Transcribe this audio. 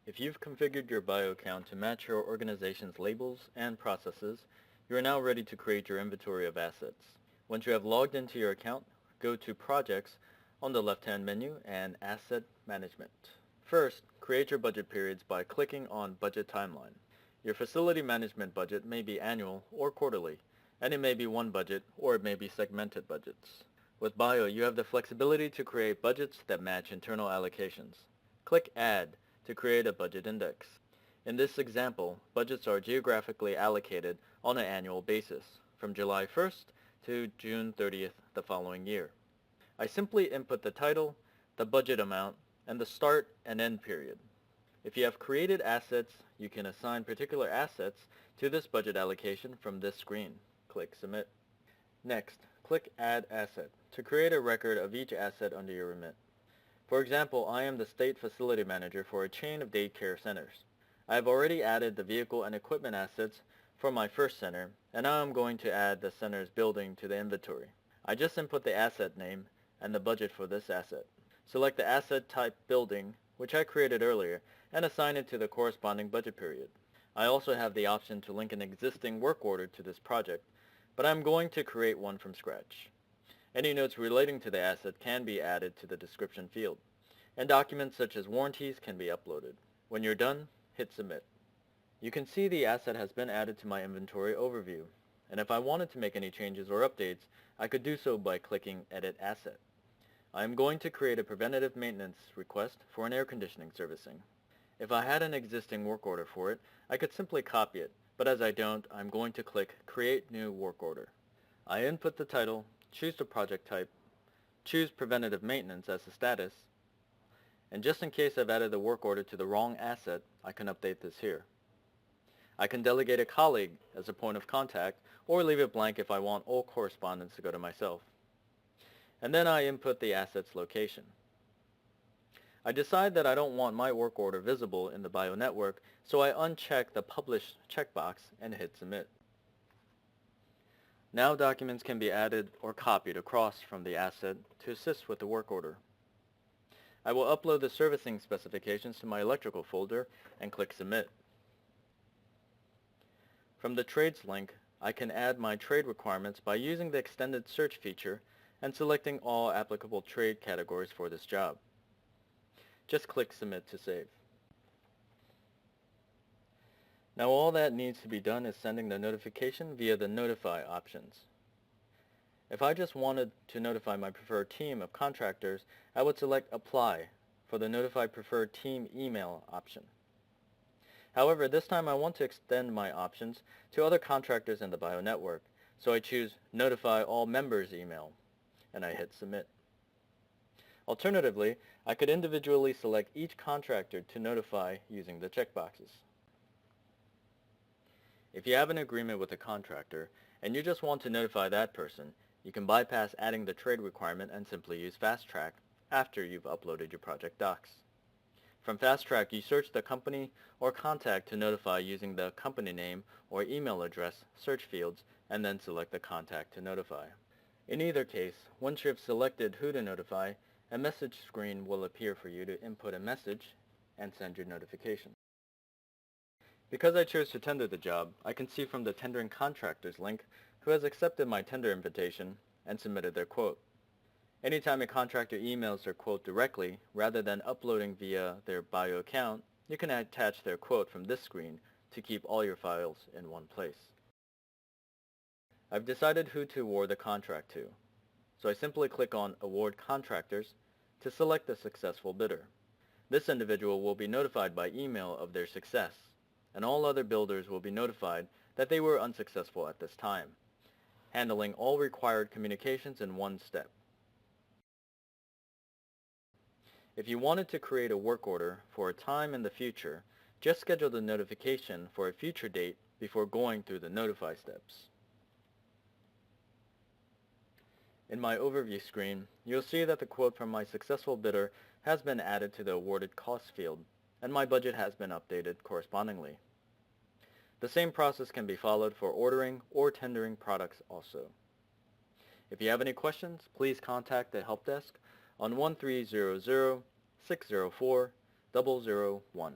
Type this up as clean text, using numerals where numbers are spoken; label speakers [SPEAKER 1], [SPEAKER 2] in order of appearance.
[SPEAKER 1] If you've configured your bio account to match your organization's labels and processes, you are now ready to create your inventory of assets. Once you have logged into your account, go to Projects on the left-hand menu and Asset Management. First, create your budget periods by clicking on Budget Timeline. Your facility management budget may be annual or quarterly, and it may be one budget or it may be segmented budgets. With Bio, you have the flexibility to create budgets that match internal allocations. Click Add to create a budget index. In this example, budgets are geographically allocated on an annual basis, from July 1st to June 30th the following year. I simply input the title, the budget amount, and the start and end period. If you have created assets, you can assign particular assets to this budget allocation from this screen. Click Submit. Next, click Add Asset to create a record of each asset under your remit. For example, I am the state facility manager for a chain of daycare centers. I have already added the vehicle and equipment assets for my first center, and now I'm going to add the center's building to the inventory. I just input the asset name and the budget for this asset. Select the asset type building, which I created earlier, and assign it to the corresponding budget period. I also have the option to link an existing work order to this project, but I'm going to create one from scratch. Any notes relating to the asset can be added to the description field, and documents such as warranties can be uploaded. When you're done, hit Submit. You can see the asset has been added to my inventory overview, and if I wanted to make any changes or updates, I could do so by clicking Edit Asset. I am going to create a preventative maintenance request for an air conditioning servicing. If I had an existing work order for it, I could simply copy it, but as I don't, I'm going to click Create New Work Order. I input the title, choose the project type, choose preventative maintenance as the status, and just in case I've added the work order to the wrong asset, I can update this here. I can delegate a colleague as a point of contact, or leave it blank if I want all correspondence to go to myself. And then I input the asset's location. I decide that I don't want my work order visible in the Bio network, so I uncheck the Publish checkbox and hit Submit. Now documents can be added or copied across from the asset to assist with the work order. I will upload the servicing specifications to my electrical folder and click Submit. From the Trades link, I can add my trade requirements by using the extended search feature and selecting all applicable trade categories for this job. Just click Submit to save. Now all that needs to be done is sending the notification via the Notify options. If I just wanted to notify my preferred team of contractors, I would select Apply for the Notify Preferred Team email option. However, this time I want to extend my options to other contractors in the Bio network, so I choose Notify All Members email, and I hit Submit. Alternatively, I could individually select each contractor to notify using the checkboxes. If you have an agreement with a contractor and you just want to notify that person, you can bypass adding the trade requirement and simply use Fast Track after you've uploaded your project docs. From Fast Track, you search the company or contact to notify using the company name or email address search fields and then select the contact to notify. In either case, once you have selected who to notify, a message screen will appear for you to input a message and send your notification. Because I chose to tender the job, I can see from the Tendering Contractors link who has accepted my tender invitation and submitted their quote. Anytime a contractor emails their quote directly, rather than uploading via their Bio account, you can attach their quote from this screen to keep all your files in one place. I've decided who to award the contract to, so I simply click on Award Contractors to select the successful bidder. This individual will be notified by email of their success, and all other builders will be notified that they were unsuccessful at this time, handling all required communications in one step. If you wanted to create a work order for a time in the future, just schedule the notification for a future date before going through the notify steps. In my overview screen, you'll see that the quote from my successful bidder has been added to the awarded cost field, and my budget has been updated correspondingly. The same process can be followed for ordering or tendering products also. If you have any questions, please contact the help desk on 1300-604-001.